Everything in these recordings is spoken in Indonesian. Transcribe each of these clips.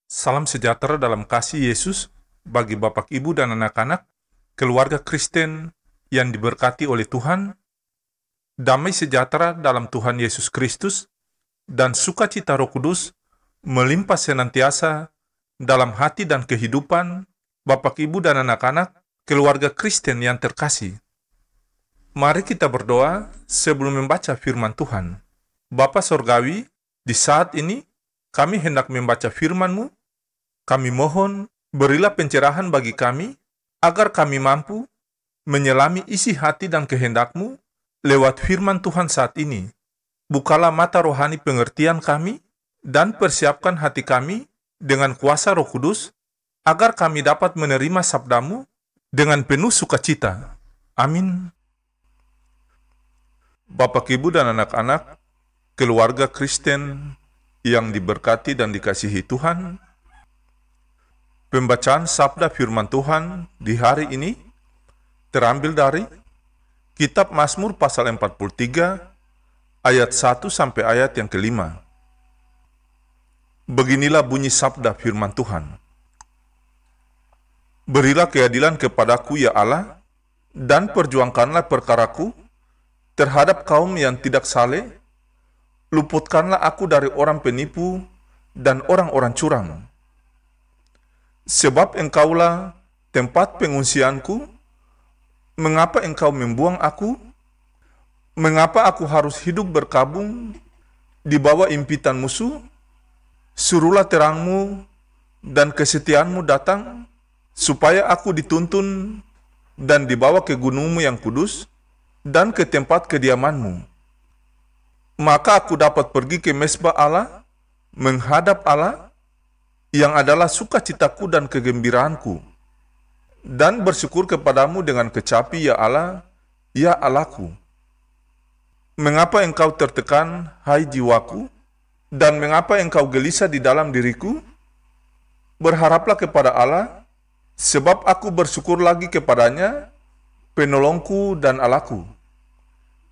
Salam sejahtera dalam kasih Yesus bagi Bapak, Ibu, dan anak-anak, keluarga Kristen yang diberkati oleh Tuhan, damai sejahtera dalam Tuhan Yesus Kristus, dan sukacita Roh Kudus melimpah senantiasa dalam hati dan kehidupan Bapak, Ibu, dan anak-anak, keluarga Kristen yang terkasih. Mari kita berdoa sebelum membaca firman Tuhan. Bapa Sorgawi, di saat ini kami hendak membaca firman-Mu. Kami mohon, berilah pencerahan bagi kami, agar kami mampu menyelami isi hati dan kehendak-Mu lewat firman Tuhan saat ini. Bukalah mata rohani pengertian kami, dan persiapkan hati kami dengan kuasa Roh Kudus, agar kami dapat menerima sabda-Mu dengan penuh sukacita. Amin. Bapak, Ibu, dan anak-anak, keluarga Kristen yang diberkati dan dikasihi Tuhan, pembacaan sabda firman Tuhan di hari ini terambil dari Kitab Mazmur pasal 43 ayat 1 sampai ayat yang kelima. Beginilah bunyi sabda firman Tuhan. Berilah keadilan kepadaku ya Allah, dan perjuangkanlah perkaraku terhadap kaum yang tidak saleh. Luputkanlah aku dari orang penipu dan orang-orang curang. Sebab Engkaulah tempat pengungsianku, mengapa Engkau membuang aku? Mengapa aku harus hidup berkabung di bawah impitan musuh? Suruhlah terang-Mu dan kesetiaan-Mu datang, supaya aku dituntun dan dibawa ke gunung-Mu yang kudus dan ke tempat kediaman-Mu. Maka aku dapat pergi ke mezbah Allah, menghadap Allah, yang adalah sukacitaku dan kegembiraanku, dan bersyukur kepadamu dengan kecapi, ya Allah, ya Allahku. Mengapa engkau tertekan, hai jiwaku, dan mengapa engkau gelisah di dalam diriku? Berharaplah kepada Allah, sebab aku bersyukur lagi kepadanya, penolongku dan Allahku.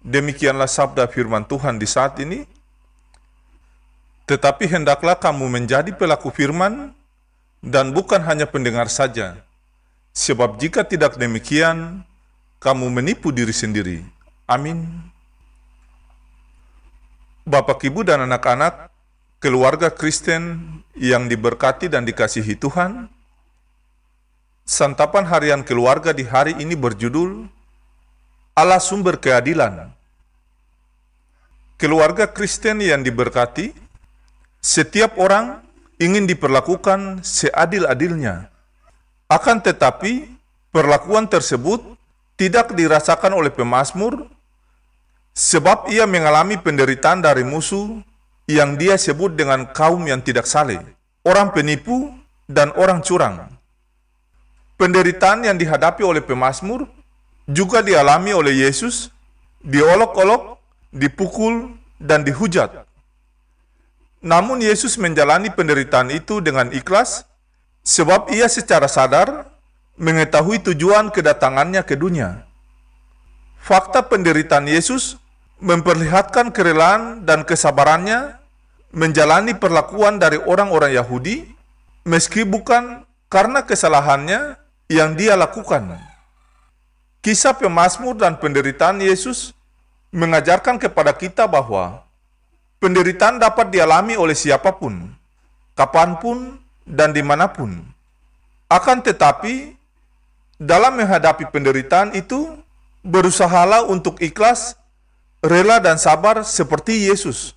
Demikianlah sabda firman Tuhan di saat ini. Tetapi hendaklah kamu menjadi pelaku firman, dan bukan hanya pendengar saja. Sebab jika tidak demikian, kamu menipu diri sendiri. Amin. Bapak, Ibu, dan anak-anak, keluarga Kristen yang diberkati dan dikasihi Tuhan, santapan harian keluarga di hari ini berjudul Allah Sumber Keadilan. Keluarga Kristen yang diberkati, setiap orang ingin diperlakukan seadil-adilnya. Akan tetapi, perlakuan tersebut tidak dirasakan oleh pemazmur, sebab ia mengalami penderitaan dari musuh yang dia sebut dengan kaum yang tidak saleh, orang penipu, dan orang curang. Penderitaan yang dihadapi oleh pemazmur juga dialami oleh Yesus, diolok-olok, dipukul, dan dihujat. Namun Yesus menjalani penderitaan itu dengan ikhlas, sebab ia secara sadar mengetahui tujuan kedatangannya ke dunia. Fakta penderitaan Yesus memperlihatkan kerelaan dan kesabarannya menjalani perlakuan dari orang-orang Yahudi, meski bukan karena kesalahannya yang dia lakukan. Kisah pemazmur dan penderitaan Yesus mengajarkan kepada kita bahwa penderitaan dapat dialami oleh siapapun, kapanpun, dan dimanapun. Akan tetapi, dalam menghadapi penderitaan itu, berusahalah untuk ikhlas, rela, dan sabar seperti Yesus.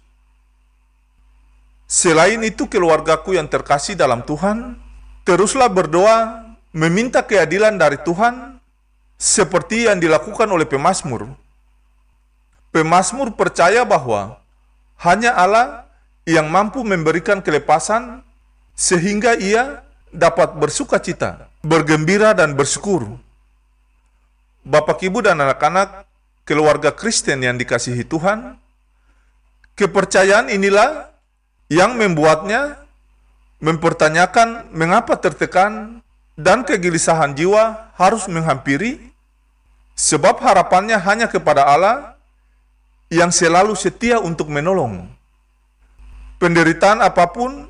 Selain itu, keluargaku yang terkasih dalam Tuhan, teruslah berdoa meminta keadilan dari Tuhan, seperti yang dilakukan oleh pemazmur. Pemazmur percaya bahwa hanya Allah yang mampu memberikan kelepasan sehingga ia dapat bersukacita, bergembira, dan bersyukur. Bapak, Ibu, dan anak-anak, keluarga Kristen yang dikasihi Tuhan, kepercayaan inilah yang membuatnya mempertanyakan mengapa tertekan dan kegelisahan jiwa harus menghampiri, sebab harapannya hanya kepada Allah yang selalu setia untuk menolong. Penderitaan apapun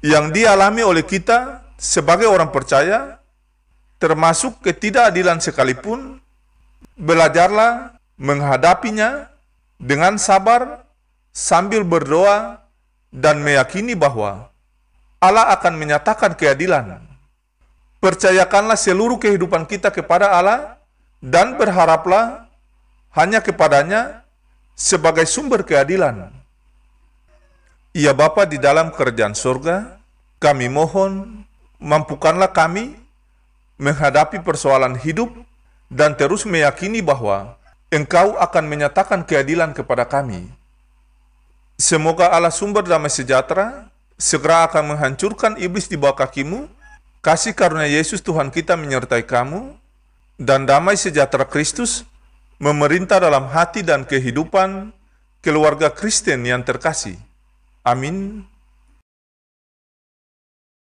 yang dialami oleh kita sebagai orang percaya, termasuk ketidakadilan sekalipun, belajarlah menghadapinya dengan sabar sambil berdoa dan meyakini bahwa Allah akan menyatakan keadilan. Percayakanlah seluruh kehidupan kita kepada Allah dan berharaplah hanya kepadanya sebagai sumber keadilan. Ya Bapa di dalam kerajaan surga, kami mohon mampukanlah kami menghadapi persoalan hidup dan terus meyakini bahwa Engkau akan menyatakan keadilan kepada kami. Semoga Allah sumber damai sejahtera segera akan menghancurkan iblis di bawah kaki-Mu. Kasih karunia Yesus Tuhan kita menyertai kamu, dan damai sejahtera Kristus memerintah dalam hati dan kehidupan keluarga Kristen yang terkasih. Amin.